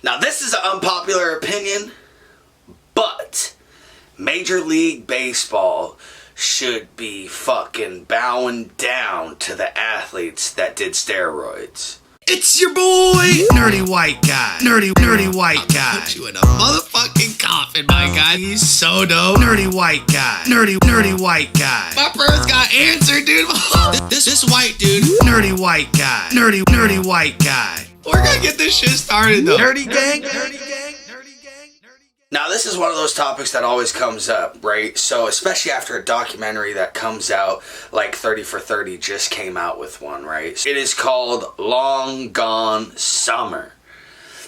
Now, this is an unpopular opinion, but Major League Baseball should be fucking bowing down to the athletes that did steroids. It's your boy, Nerdy White Guy. Nerdy White Guy. Put you in a motherfucking coffin, my guy. He's so dope. Nerdy White Guy. Nerdy White Guy. My prayers got answered, dude. this white dude. Nerdy White Guy. Nerdy White Guy. We're gonna get this shit started, though. Nerdy gang. Now, this is one of those topics that always comes up, right? So, especially after a documentary that comes out, like 30 for 30 just came out with one, right? It is called Long Gone Summer.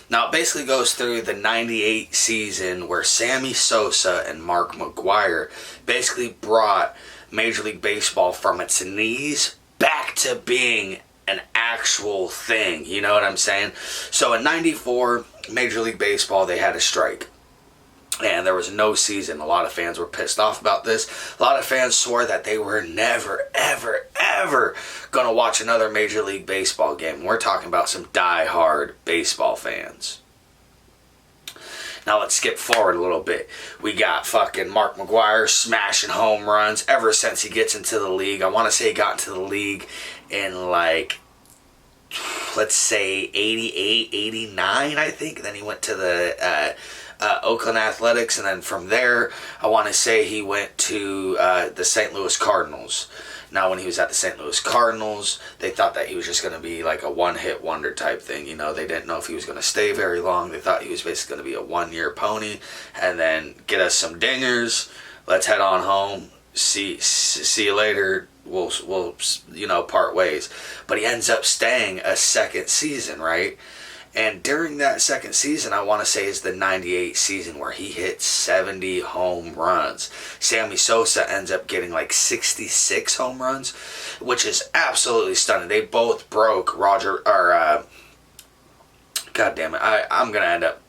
Now, it basically goes through the 98 season where Sammy Sosa and Mark McGwire basically brought Major League Baseball from its knees back to being an actual thing, you know what I'm saying? So, in 94, Major League Baseball, they had a strike. And there was no season. A lot of fans were pissed off about this. A lot of fans swore that they were never, ever going to watch another Major League Baseball game. We're talking about some die-hard baseball fans. Now let's skip forward a little bit. We got fucking Mark McGwire smashing home runs ever since he gets into the league. I want to say he got into the league in like, let's say 88, 89, I think. Then he went to the Oakland Athletics, and then from there, I want to say he went to the St. Louis Cardinals. Now, when he was at the St. Louis Cardinals, they thought that he was just going to be like a one-hit wonder type thing. You know, they didn't know if he was going to stay very long. They thought he was basically going to be a one-year pony, and then get us some dingers. Let's head on home. See you later. We'll part ways. But he ends up staying a second season, right? And during that second season, I want to say is the 98 season where he hit 70 home runs. Sammy Sosa ends up getting like 66 home runs, which is absolutely stunning. They both broke God damn it. I'm going to end up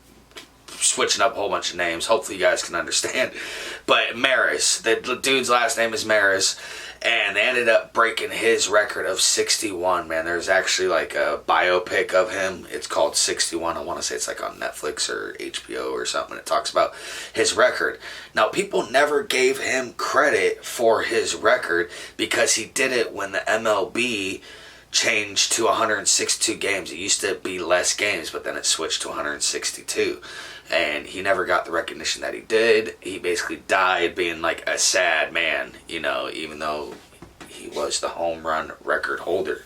switching up a whole bunch of names. Hopefully you guys can understand. But Maris, the dude's last name is Maris. And they ended up breaking his record of 61, man. There's actually like a biopic of him. It's called 61. I want to say it's like on Netflix or HBO or something. It talks about his record. Now, people never gave him credit for his record because he did it when the MLB changed to 162 games. It used to be less games, but then it switched to 162. And he never got the recognition that he did. He basically died being like a sad man, you know, even though he was the home run record holder.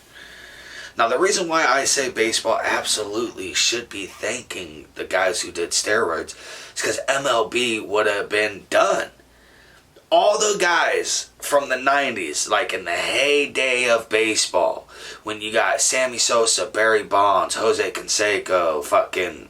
Now, the reason why I say baseball absolutely should be thanking the guys who did steroids is because MLB would have been done. All the guys from the 90s, like in the heyday of baseball, when you got Sammy Sosa, Barry Bonds, Jose Canseco, fucking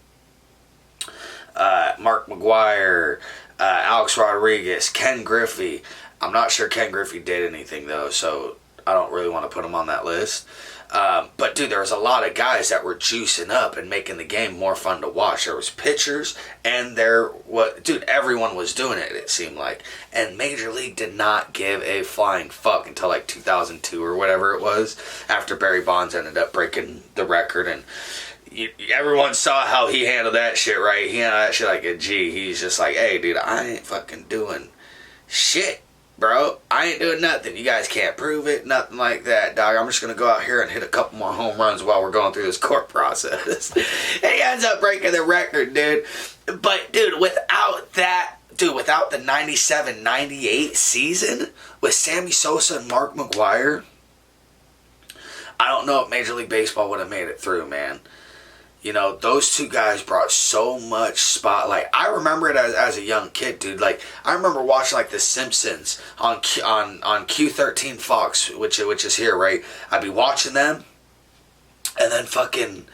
Mark McGwire, Alex Rodriguez, Ken Griffey. I'm not sure Ken Griffey did anything though, so I don't really want to put him on that list. But dude, there was a lot of guys that were juicing up and making the game more fun to watch. There was pitchers, and everyone was doing it, it seemed like. And Major League did not give a flying fuck until like 2002 or whatever it was, after Barry Bonds ended up breaking the record. And everyone saw how he handled that shit, right? He handled that shit like a G. He's just like, hey, dude, I ain't fucking doing shit, bro. I ain't doing nothing. You guys can't prove it, nothing like that, dog. I'm just going to go out here and hit a couple more home runs while we're going through this court process. And he ends up breaking the record, dude. But, dude, without the 97-98 season with Sammy Sosa and Mark McGwire, I don't know if Major League Baseball would have made it through, man. You know, those two guys brought so much spotlight. I remember it as a young kid, dude. Like, I remember watching, like, The Simpsons on Q13 Fox, which is here, right? I'd be watching them, and then fucking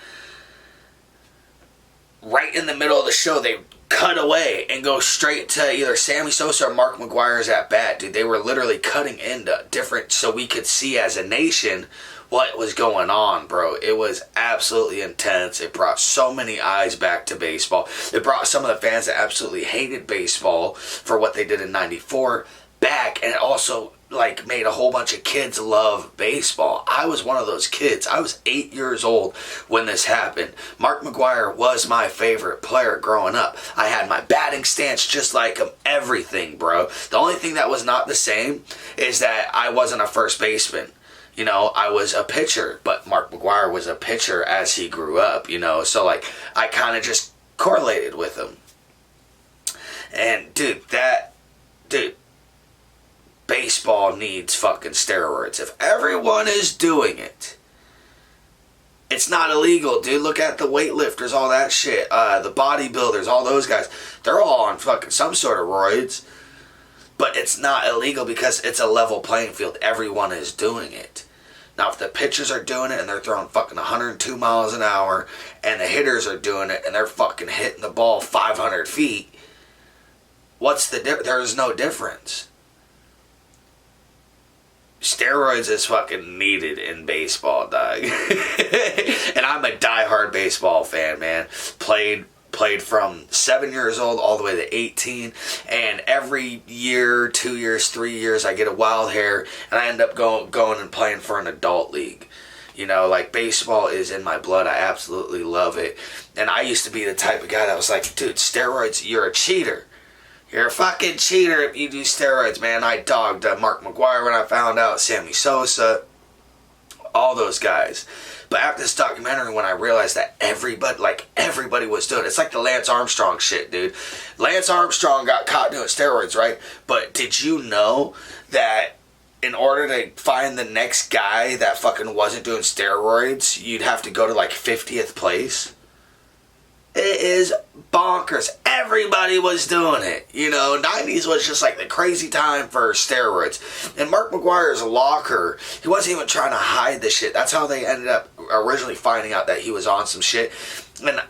right in the middle of the show, they cut away and go straight to either Sammy Sosa or Mark McGwire's at bat, dude. They were literally cutting into different so we could see as a nation what was going on, bro. It was absolutely intense. It brought so many eyes back to baseball. It brought some of the fans that absolutely hated baseball for what they did in 94 back, and it also like made a whole bunch of kids love baseball. I was one of those kids. I was 8 years old when this happened. Mark McGwire was my favorite player growing up. I had my batting stance just like him, everything, bro. The only thing that was not the same is that I wasn't a first baseman. You know, I was a pitcher, but Mark McGwire was a pitcher as he grew up, you know, so like I kind of just correlated with him. And dude, baseball needs fucking steroids. If everyone is doing it, it's not illegal, dude. Look at the weightlifters, all that shit. The bodybuilders, all those guys. They're all on fucking some sort of roids. But it's not illegal because it's a level playing field. Everyone is doing it. Now, if the pitchers are doing it and they're throwing fucking 102 miles an hour and the hitters are doing it and they're fucking hitting the ball 500 feet, what's the difference? There's no difference. Steroids is fucking needed in baseball, dog. And I'm a diehard baseball fan, man. Played from 7 years old all the way to 18, and every year, 2 years, 3 years, I get a wild hair, and I end up going and playing for an adult league. You know, like, baseball is in my blood. I absolutely love it. And I used to be the type of guy that was like, dude, steroids, you're a cheater. You're a fucking cheater if you do steroids, man. I dogged Mark McGwire when I found out, Sammy Sosa, all those guys. But after this documentary, when I realized that everybody was doing it, it's like the Lance Armstrong shit, dude. Lance Armstrong got caught doing steroids, right? But did you know that in order to find the next guy that fucking wasn't doing steroids, you'd have to go to like 50th place? It is bonkers. Everybody was doing it. You know, 90s was just like the crazy time for steroids. And Mark McGwire's locker, he wasn't even trying to hide the shit. That's how they ended up originally finding out that he was on some shit. And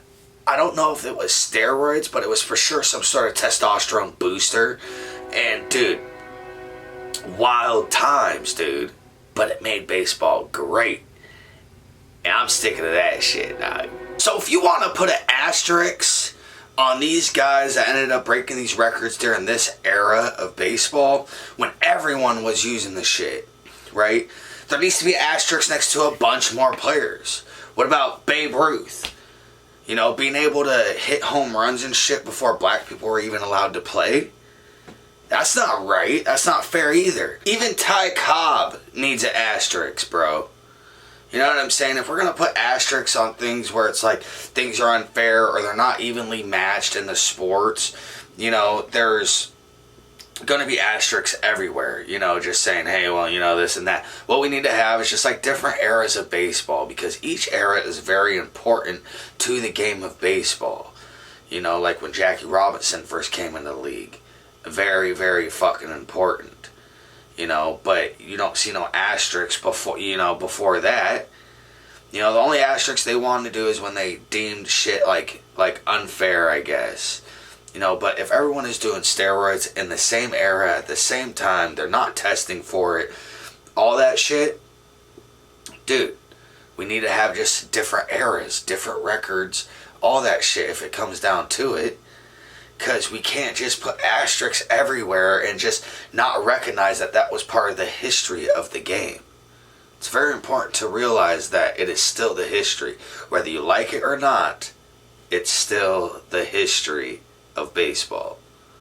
I don't know if it was steroids, but it was for sure some sort of testosterone booster. And dude, wild times, dude. But it made baseball great. And I'm sticking to that shit, dog. So if you want to put an asterisk on these guys that ended up breaking these records during this era of baseball, when everyone was using the shit, right? There needs to be an asterisk next to a bunch more players. What about Babe Ruth? You know, being able to hit home runs and shit before black people were even allowed to play? That's not right. That's not fair either. Even Ty Cobb needs an asterisk, bro. You know what I'm saying? If we're going to put asterisks on things where it's like things are unfair or they're not evenly matched in the sports, you know, there's going to be asterisks everywhere, you know, just saying, hey, well, you know, this and that. What we need to have is just like different eras of baseball, because each era is very important to the game of baseball. You know, like when Jackie Robinson first came into the league. Very, very fucking important. You know, but you don't see no asterisks before that. You know, the only asterisks they wanted to do is when they deemed shit like unfair, I guess. You know, but if everyone is doing steroids in the same era at the same time, they're not testing for it, all that shit, dude, we need to have just different eras, different records, all that shit if it comes down to it. Because we can't just put asterisks everywhere and just not recognize that that was part of the history of the game. It's very important to realize that it is still the history. Whether you like it or not, it's still the history of baseball.